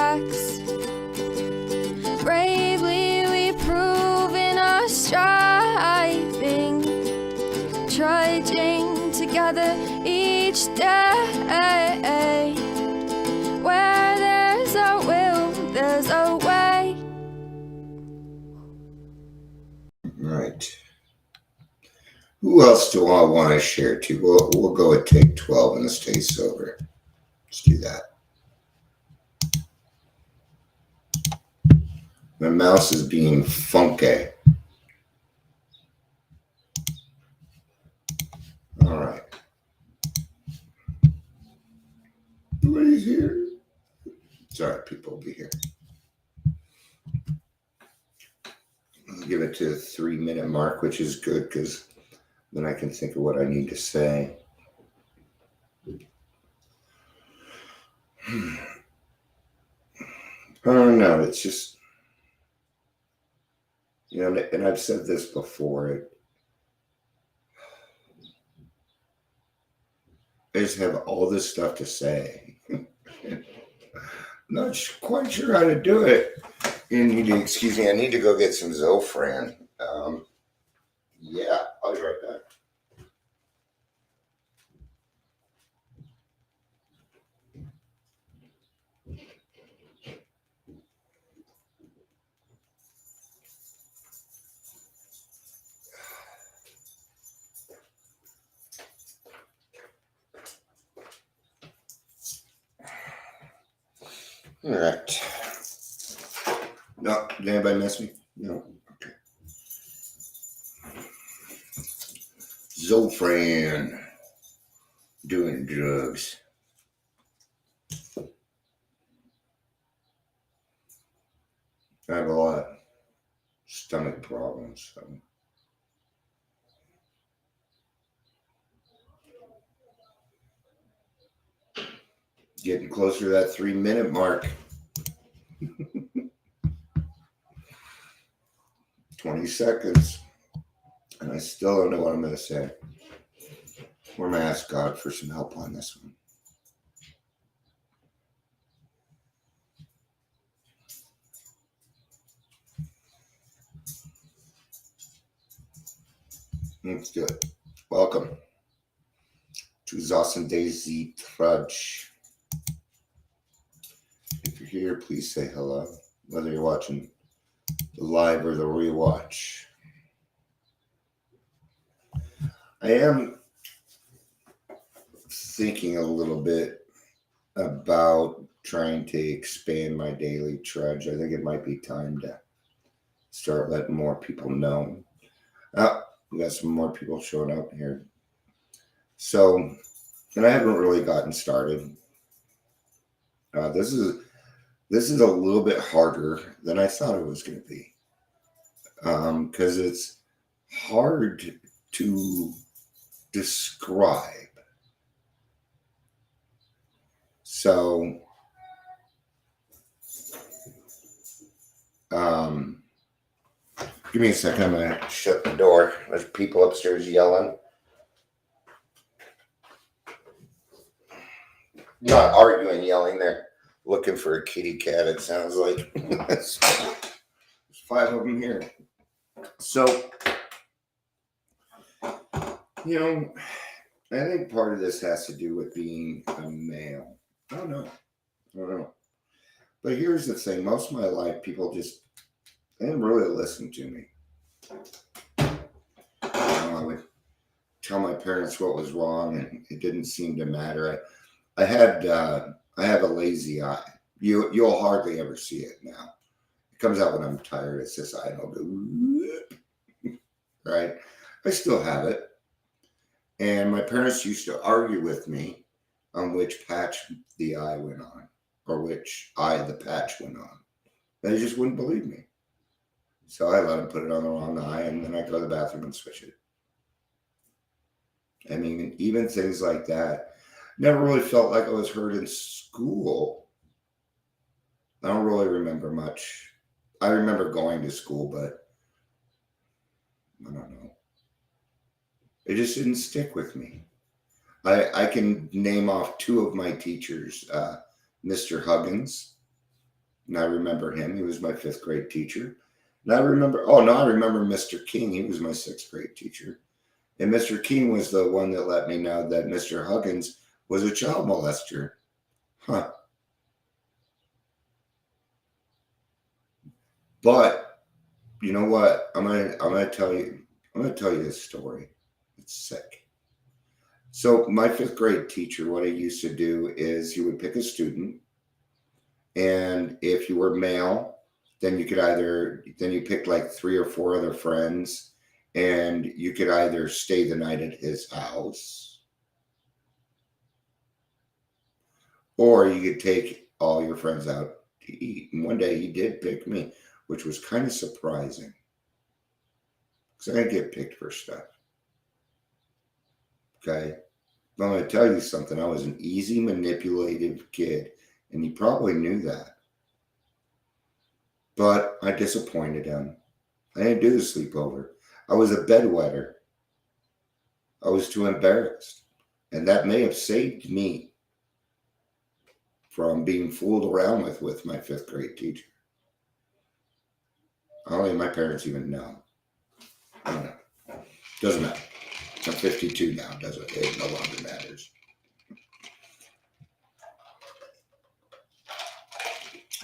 tracks. Bravely we prove in our striving, trudging together each day. Where there's a will, there's a way. Right. Who else do I want to share to? We'll go at take 12 and stay sober. Let's do that. My mouse is being funky. All right. Nobody's here. Sorry, people will be here. I'll give it to the 3-minute mark, which is good because then I can think of what I need to say. I don't know. It's just, and I've said this before. I just have all this stuff to say. I'm not quite sure how to do it. You need to excuse me. I need to go get some Zofran. Yeah, I'll be right back. All right. No, did anybody miss me? No. Okay. Zofran. Doing drugs. I have a lot of stomach problems. So. Getting closer to that 3-minute mark. 20 seconds. And I still don't know what I'm going to say. We're going to ask God for some help on this one. Let's do it. Welcome to Awesome Daily Trudge. If you're here, please say hello, whether you're watching the live or the rewatch. I am thinking a little bit about trying to expand my daily trudge. I think it might be time to start letting more people know. We got some more people showing up here. So, and I haven't really gotten started. This is a little bit harder than I thought it was going to be, because it's hard to describe. So, give me a second. I'm going to shut the door. There's people upstairs yelling. Not arguing, yelling. They're looking for a kitty cat, it sounds like. There's 5 of them here. So, I think part of this has to do with being a male. I don't know. But here's the thing. Most of my life, people they didn't really listen to me. I would tell my parents what was wrong, and it didn't seem to matter. I have a lazy eye. You'll hardly ever see it now. It comes out when I'm tired. It's this eye. It'll go, right? I still have it. And my parents used to argue with me on which patch the eye went on, or which eye the patch went on. They just wouldn't believe me. So I let them put it on the wrong eye, and then I go to the bathroom and switch it. I mean, even things like that. Never really felt like I was hurt in school. I don't really remember much. I remember going to school, but I don't know. It just didn't stick with me. I can name off 2 of my teachers, Mr. Huggins And I remember him. He was my fifth grade teacher. And I remember, oh no, I remember Mr. King. He was my sixth grade teacher. And Mr. King was the one that let me know that Mr. Huggins was a child molester. Huh. But you know what? I'm gonna tell you this story. It's sick. So my fifth grade teacher, what he used to do is he would pick a student, and if you were male, then you picked like three or four other friends, and you could either stay the night at his house, or you could take all your friends out to eat. And one day he did pick me, which was kind of surprising because I didn't get picked for stuff. Okay. But I'm going to tell you something. I was an easy, manipulative kid, and he probably knew that. But I disappointed him. I didn't do the sleepover. I was a bedwetter. I was too embarrassed. And that may have saved me from being fooled around with my fifth grade teacher. I don't think my parents even know. I don't know. Doesn't matter. I'm 52 now. It no longer matters.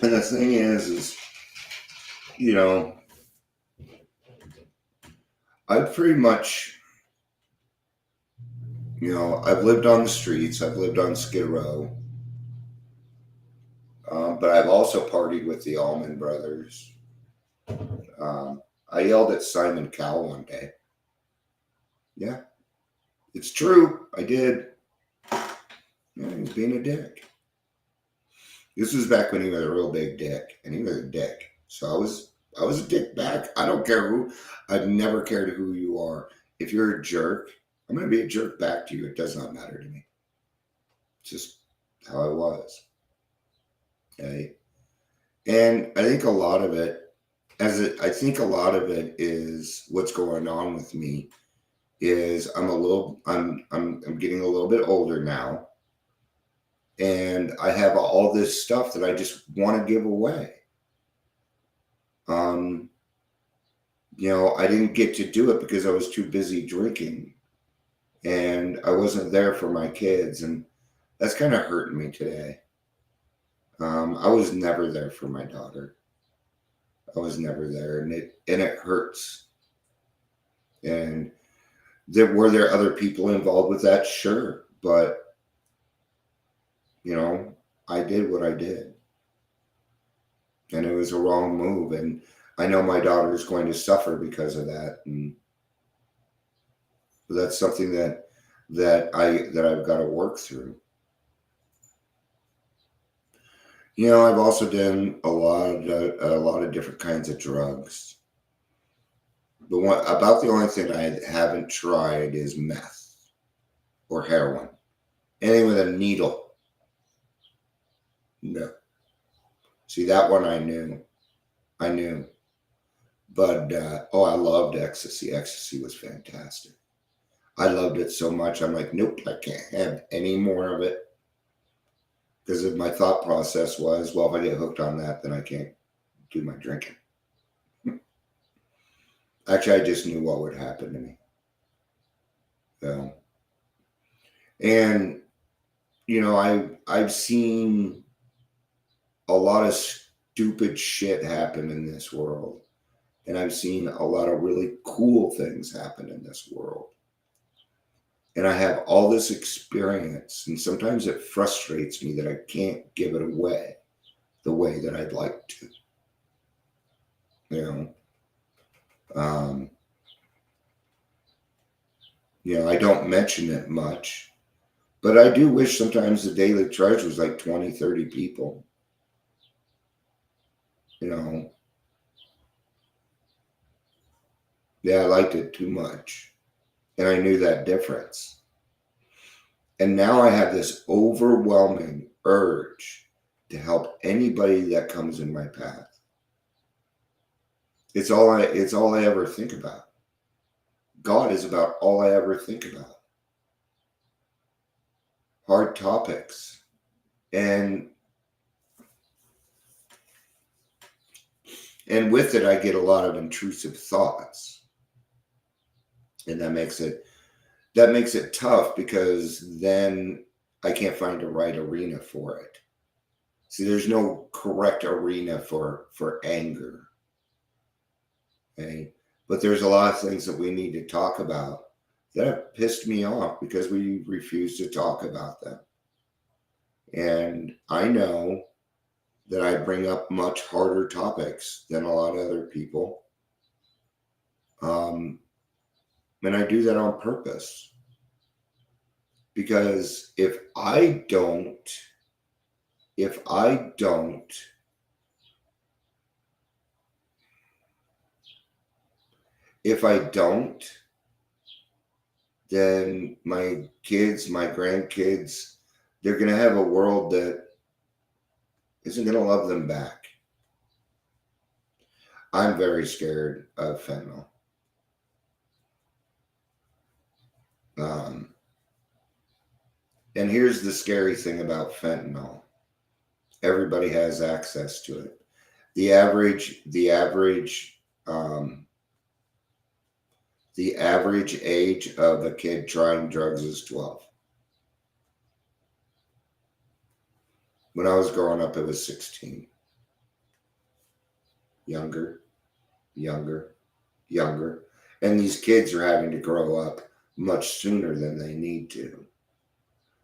And the thing is, you know, I pretty much, I've lived on the streets. I've lived on Skid Row. But I've also partied with the Allman Brothers. I yelled at Simon Cowell one day. Yeah, it's true. I did. Yeah, he was being a dick. This was back when he was a real big dick, and he was a dick. So I was a dick back. I don't care who. I've never cared who you are. If you're a jerk, I'm going to be a jerk back to you. It does not matter to me. It's just how I was. Okay. And I think a lot of it, is what's going on with me is I'm getting a little bit older now, and I have all this stuff that I just want to give away. I didn't get to do it because I was too busy drinking, and I wasn't there for my kids, and that's kind of hurting me today. I was never there for my daughter. I was never there, and it hurts. And were there other people involved with that? Sure, but I did what I did, and it was a wrong move, and I know my daughter is going to suffer because of that, and that's something that I've got to work through. I've also done a lot of different kinds of drugs. The only thing I haven't tried is meth or heroin. Anything with a needle. No. See, that one I knew. But, I loved ecstasy. Ecstasy was fantastic. I loved it so much. I'm like, nope, I can't have any more of it. Because my thought process was, well, if I get hooked on that, then I can't do my drinking. Actually, I just knew what would happen to me. So, and, I've seen a lot of stupid shit happen in this world. And I've seen a lot of really cool things happen in this world. And I have all this experience, and sometimes it frustrates me that I can't give it away the way that I'd like to. I don't mention it much, but I do wish sometimes the Daily Trudge was like 20, 30 people. Yeah, I liked it too much. And I knew that difference. And now I have this overwhelming urge to help anybody that comes in my path. It's all I ever think about. God is about all I ever think about. Hard topics. And And with it, I get a lot of intrusive thoughts. And that makes it tough, because then I can't find a right arena for it. See, there's no correct arena for anger. Okay? But there's a lot of things that we need to talk about that have pissed me off because we refuse to talk about them. And I know that I bring up much harder topics than a lot of other people. And I do that on purpose. Because if I don't, then my kids, my grandkids, they're going to have a world that isn't going to love them back. I'm very scared of fentanyl. And here's the scary thing about fentanyl. Everybody has access to it. The average age of a kid trying drugs is 12. When I was growing up, it was 16. Younger. And these kids are having to grow up much sooner than they need to,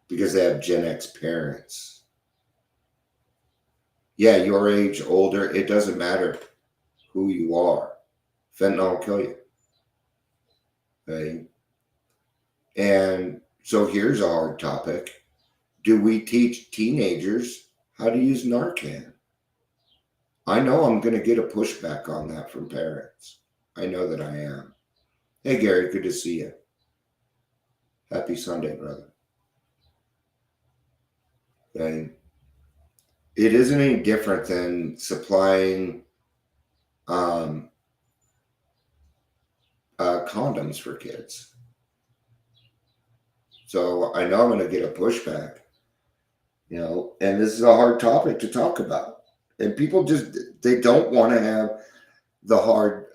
because they have Gen X parents. Yeah, your age, older, it doesn't matter who you are. Fentanyl will kill you. Okay? And so here's a hard topic. Do we teach teenagers how to use Narcan? I know I'm going to get a pushback on that from parents. I know that I am. Hey, Gary, good to see you. Happy Sunday, brother. Okay. It isn't any different than supplying condoms for kids. So I know I'm going to get a pushback, and this is a hard topic to talk about. And people they don't want to have the hard,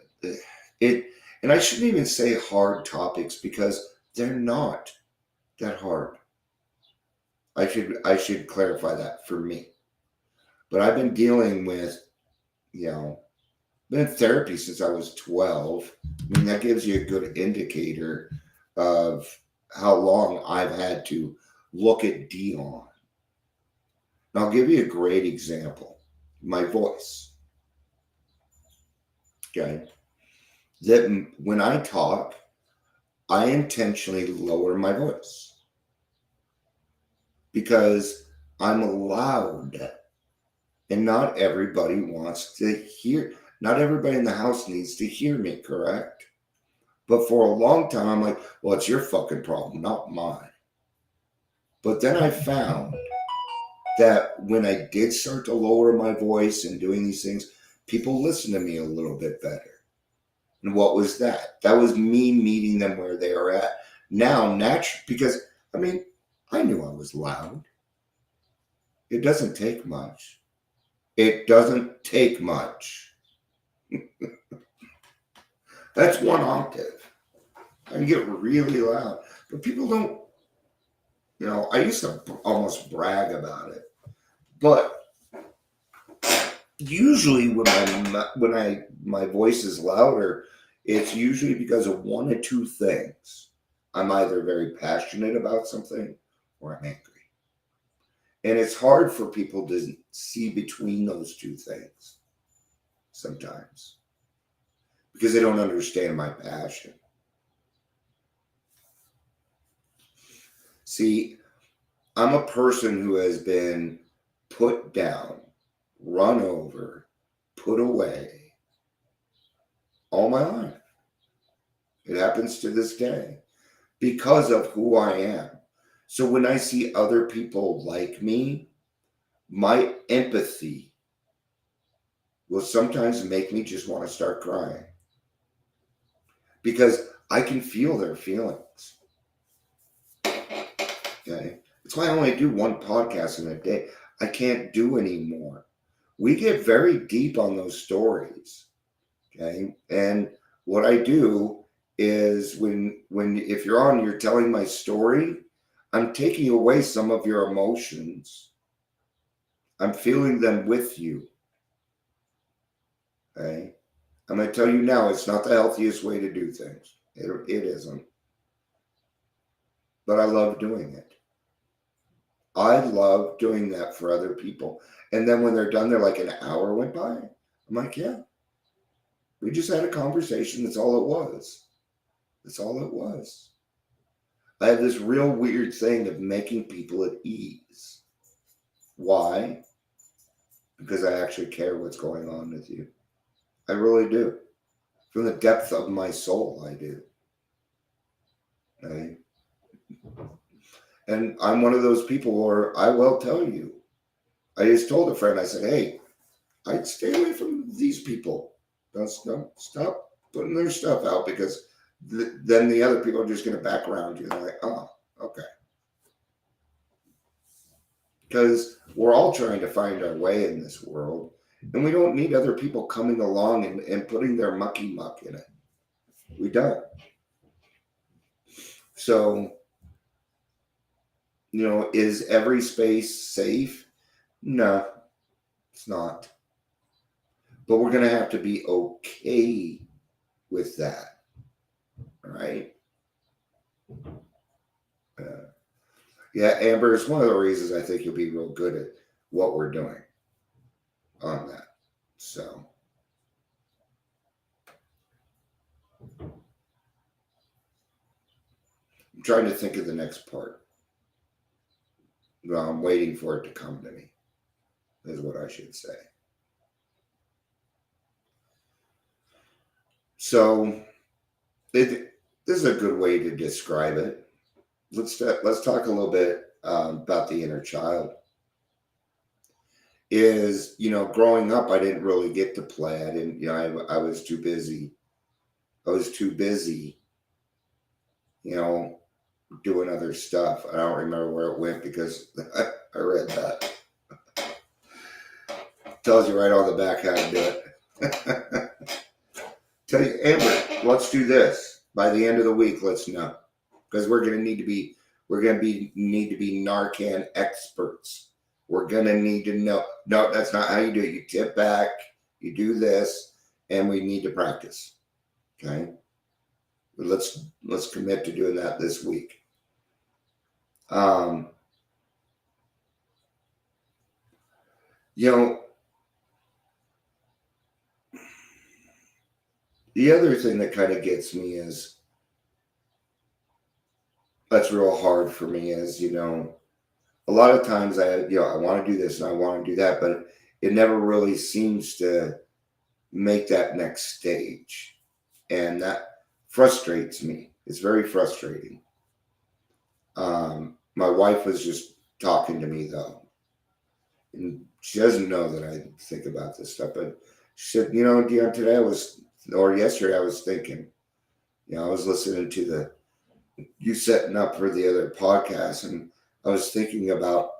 and I shouldn't even say hard topics, because they're not that hard. I should clarify that for me. But I've been dealing with, been in therapy since I was 12. I mean, that gives you a good indicator of how long I've had to look at Dion. And I'll give you a great example. My voice. Okay. That when I talk, I intentionally lower my voice, because I'm loud, and not everybody wants to hear. Not everybody in the house needs to hear me, correct? But for a long time, I'm like, well, it's your fucking problem, not mine. But then I found that when I did start to lower my voice and doing these things, people listened to me a little bit better. And what was that? That was me meeting them where they are at. Now, naturally, because, I knew I was loud. It doesn't take much. That's one octave. I can get really loud. But people don't, I used to almost brag about it. But usually when my voice is louder, it's usually because of one or two things. I'm either very passionate about something, or I'm angry. And it's hard for people to see between those two things sometimes, because they don't understand my passion. See, I'm a person who has been put down, run over, put away all my life. It happens to this day because of who I am. So when I see other people like me, my empathy will sometimes make me just want to start crying, because I can feel their feelings. Okay? That's why I only do one podcast in a day. I can't do any more. we get very deep on those stories. Okay. And what I do is if you're telling my story, I'm taking away some of your emotions. I'm feeling them with you. Okay. I'm going to tell you now, it's not the healthiest way to do things. It isn't. But I love doing it. I love doing that for other people. And then when they're done, they're like, an hour went by. I'm like, yeah. We just had a conversation. That's all it was. That's all it was. I have this real weird thing of making people at ease. Why? Because I actually care what's going on with you. I really do. From the depth of my soul, I do. Okay? And I'm one of those people where I will tell you. I just told a friend, I said, hey, I'd stay away from these people. Don't stop putting their stuff out, because then the other people are just going to back around you. They're like, oh, okay. Because we're all trying to find our way in this world, and we don't need other people coming along and putting their mucky muck in it. We don't. So, is every space safe? No, it's not. But we're going to have to be okay with that. All right? Yeah, Amber, it's one of the reasons I think you'll be real good at what we're doing on that. So, I'm trying to think of the next part. Well, I'm waiting for it to come to me, is what I should say. So, this is a good way to describe it. Let's talk a little bit about the inner child. Is, growing up, I didn't really get to play. I didn't, I was too busy. Doing other stuff. I don't remember where it went because I read that. Tells you right on the back how to do it. Tell you, Amber, let's do this. By the end of the week, let's know. Because we're going to need to be Narcan experts. We're going to need to know. No, that's not how you do it. You tip back, you do this, and we need to practice. Okay? Let's commit to doing that this week. The other thing that kind of gets me is, that's real hard for me, is, a lot of times I want to do this and I want to do that, but it never really seems to make that next stage. And that frustrates me. It's very frustrating. My wife was just talking to me, though, and she doesn't know that I think about this stuff, but she said, Dion, yesterday I was thinking, I was listening to you setting up for the other podcast, and I was thinking about,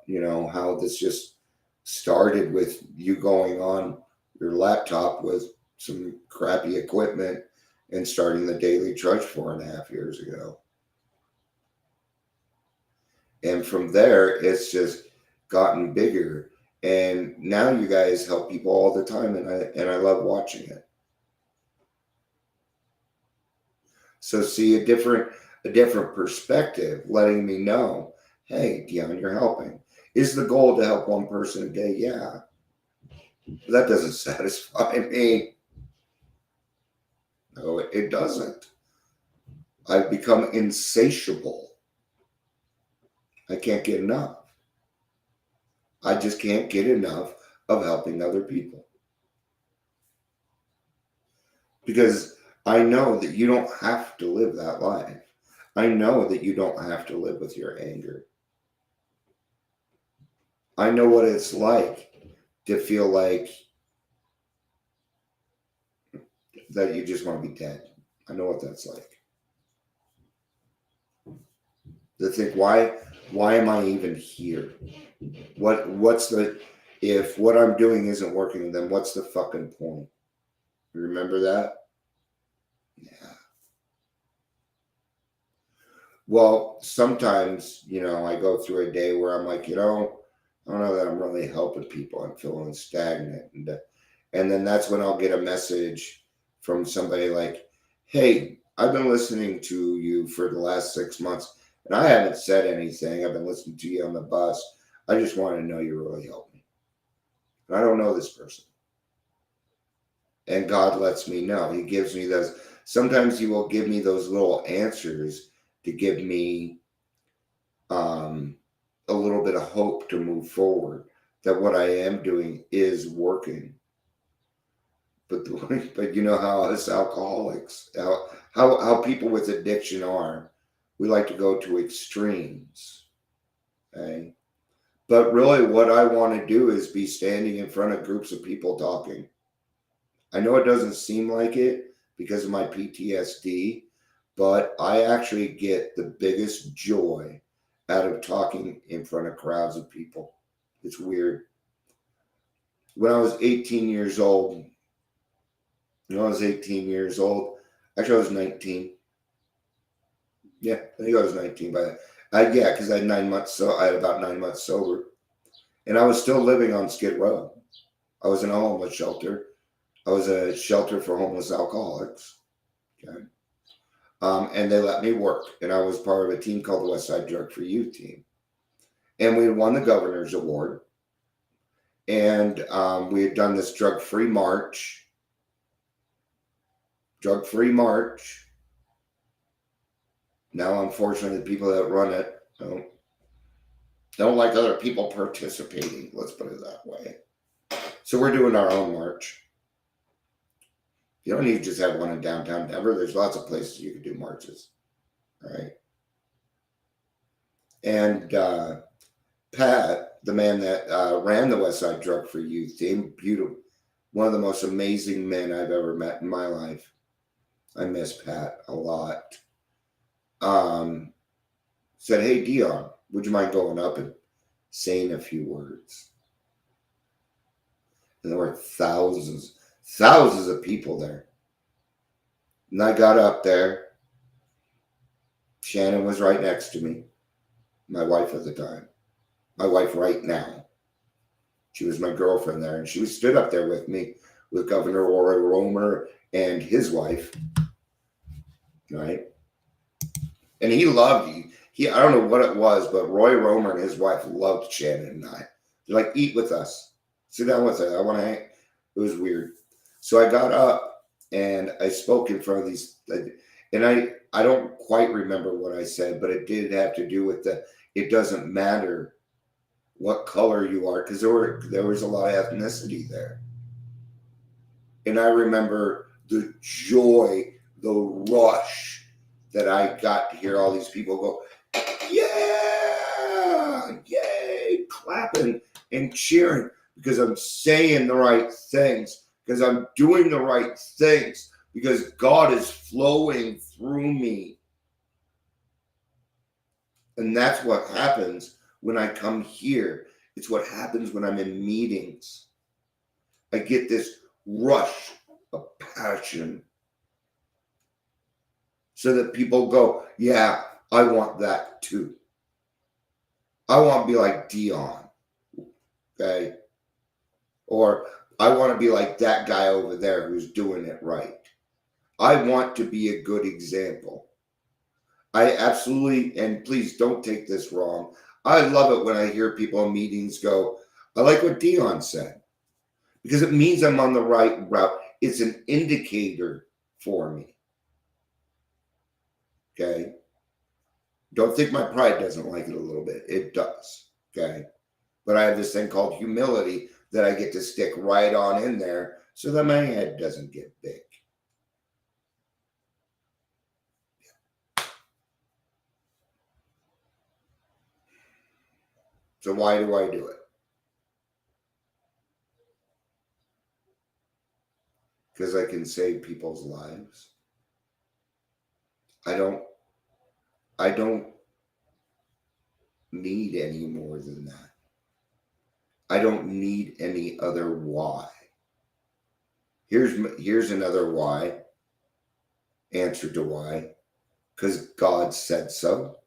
how this just started with you going on your laptop with some crappy equipment and starting the Daily Trudge 4.5 years ago. And from there, it's just gotten bigger. And now you guys help people all the time, and I love watching it. So see a different perspective, letting me know, hey, Dion, you're helping. Is the goal to help one person a day? Yeah. But that doesn't satisfy me. No, it doesn't. I've become insatiable. I can't get enough. I just can't get enough of helping other people. Because I know that you don't have to live that life. I know that you don't have to live with your anger. I know what it's like to feel like that you just want to be dead. I know what that's like. To think, why am I even here? What's the, If what I'm doing isn't working, then what's the fucking point? You remember that? Yeah. Well, sometimes, I go through a day where I'm like, I don't know that I'm really helping people. I'm feeling stagnant. And then that's when I'll get a message from somebody like, hey, I've been listening to you for the last 6 months and I haven't said anything. I've been listening to you on the bus. I just want to know you really helped me. And I don't know this person. And God lets me know. He gives me those. Sometimes He will give me those little answers to give me a little bit of hope to move forward, that what I am doing is working. But you know how us alcoholics, how people with addiction are, we like to go to extremes. Okay? But really what I want to do is be standing in front of groups of people talking. I know it doesn't seem like it because of my PTSD, but I actually get the biggest joy out of talking in front of crowds of people. It's weird. When I was 18 years old, actually I was 19. Yeah, I think I was 19 by then. Yeah, because I had 9 months, so I had about 9 months sober. And I was still living on Skid Row. I was in a homeless shelter. I was a shelter for homeless alcoholics. Okay. And they let me work. And I was part of a team called the West Side Drug Free Youth Team. And we had won the Governor's Award. And we had done this drug-free march. Drug-free march. Now, unfortunately, the people that run it don't like other people participating. Let's put it that way. So we're doing our own march. You don't need to just have one in downtown Denver. There's lots of places you can do marches. Right? And Pat, the man that ran the West Side Drug Free Youth Team, beautiful, one of the most amazing men I've ever met in my life. I miss Pat a lot. Said, hey, Dion, would you mind going up and saying a few words? And there were thousands of people there. And I got up there. Shannon was right next to me, my wife at the time. My wife right now. She was my girlfriend there, and she stood up there with me, with Governor Roy Romer and his wife, right? And he loved you. I don't know what it was, but Roy Romer and his wife loved Shannon and I. They're like, eat with us. Sit down with us. I want to hang. It was weird. So I got up and I spoke in front of these, and I don't quite remember what I said, but it did have to do with it doesn't matter what color you are, because there was a lot of ethnicity there. And I remember the joy, the rush that I got to hear all these people go, yeah, yay, clapping and cheering, because I'm saying the right things, because I'm doing the right things, because God is flowing through me. And that's what happens when I come here. It's what happens when I'm in meetings. I get this rush of passion so that people go, yeah, I want that too. I want to be like Dion, okay? Or I want to be like that guy over there who's doing it right. I want to be a good example. I absolutely, and please don't take this wrong, I love it when I hear people in meetings go, I like what Dion said, because it means I'm on the right route. It's an indicator for me. Okay? Don't think my pride doesn't like it a little bit. It does. Okay? But I have this thing called humility that I get to stick right on in there so that my head doesn't get big. So why do I do it? Because I can save people's lives. I don't need any more than that. I don't need any other why. Here's another why. Answer to why. Because God said so.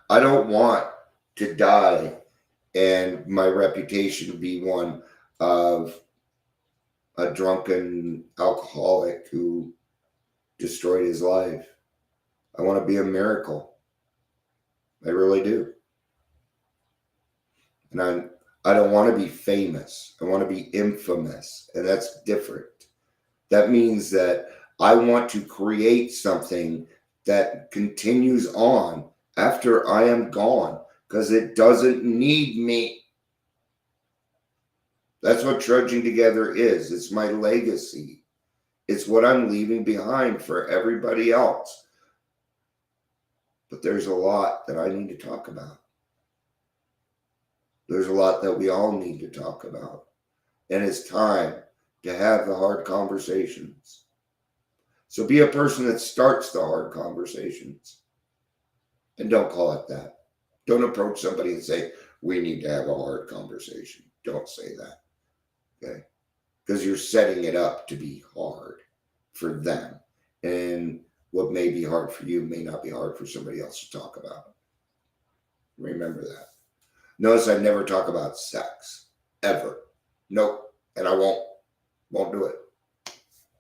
I don't want to die and my reputation be one of a drunken alcoholic who destroyed his life. I want to be a miracle. I really do. And I don't want to be famous. I want to be infamous. And that's different. That means that I want to create something that continues on after I am gone because it doesn't need me. That's what trudging together is. It's my legacy. It's what I'm leaving behind for everybody else. But there's a lot that I need to talk about. There's a lot that we all need to talk about. And it's time to have the hard conversations. So be a person that starts the hard conversations. And don't call it that. Don't approach somebody and say, we need to have a hard conversation. Don't say that. Okay? Because you're setting it up to be hard for them. And what may be hard for you may not be hard for somebody else to talk about. Remember that. Notice I never talk about sex. Ever. Nope. And I won't. Won't do it.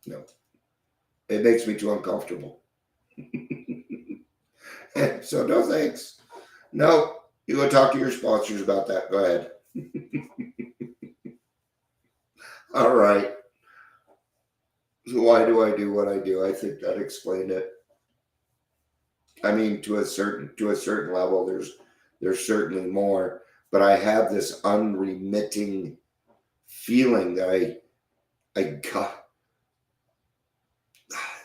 No. It makes me too uncomfortable. So no thanks. No. You go talk to your sponsors about that. Go ahead. All right. So why do I do what I do? I think that explained it. I mean, to a certain level, there's certainly more, but I have this unremitting feeling that I got,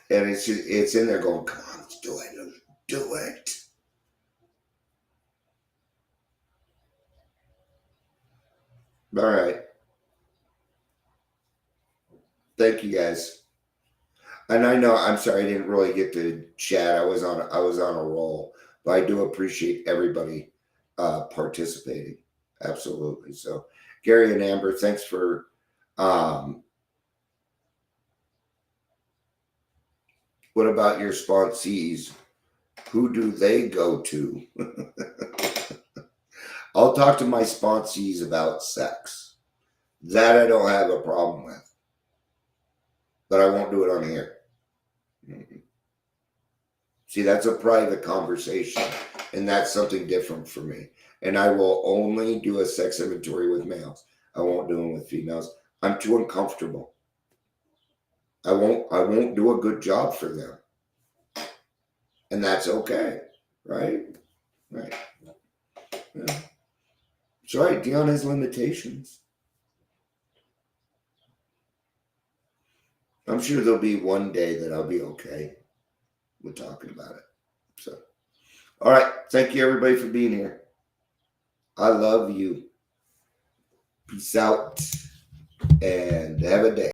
and it's in there going, come on, let's do it, let's do it. All right. Thank you guys. And I know, I'm sorry I didn't really get to chat. I was on a roll, but I do appreciate everybody participating. Absolutely. So Gary and Amber, thanks for what about your sponsees? Who do they go to? I'll talk to my sponsees about sex. That I don't have a problem with. But I won't do it on here. See, that's a private conversation, and that's something different for me. And I will only do a sex inventory with males. I won't do them with females. I'm too uncomfortable. I won't do a good job for them. And that's okay. Right? Right. Yeah. It's right. Dion has limitations. I'm sure there'll be one day that I'll be okay with talking about it. So, all right. Thank you, everybody, for being here. I love you. Peace out and have a day.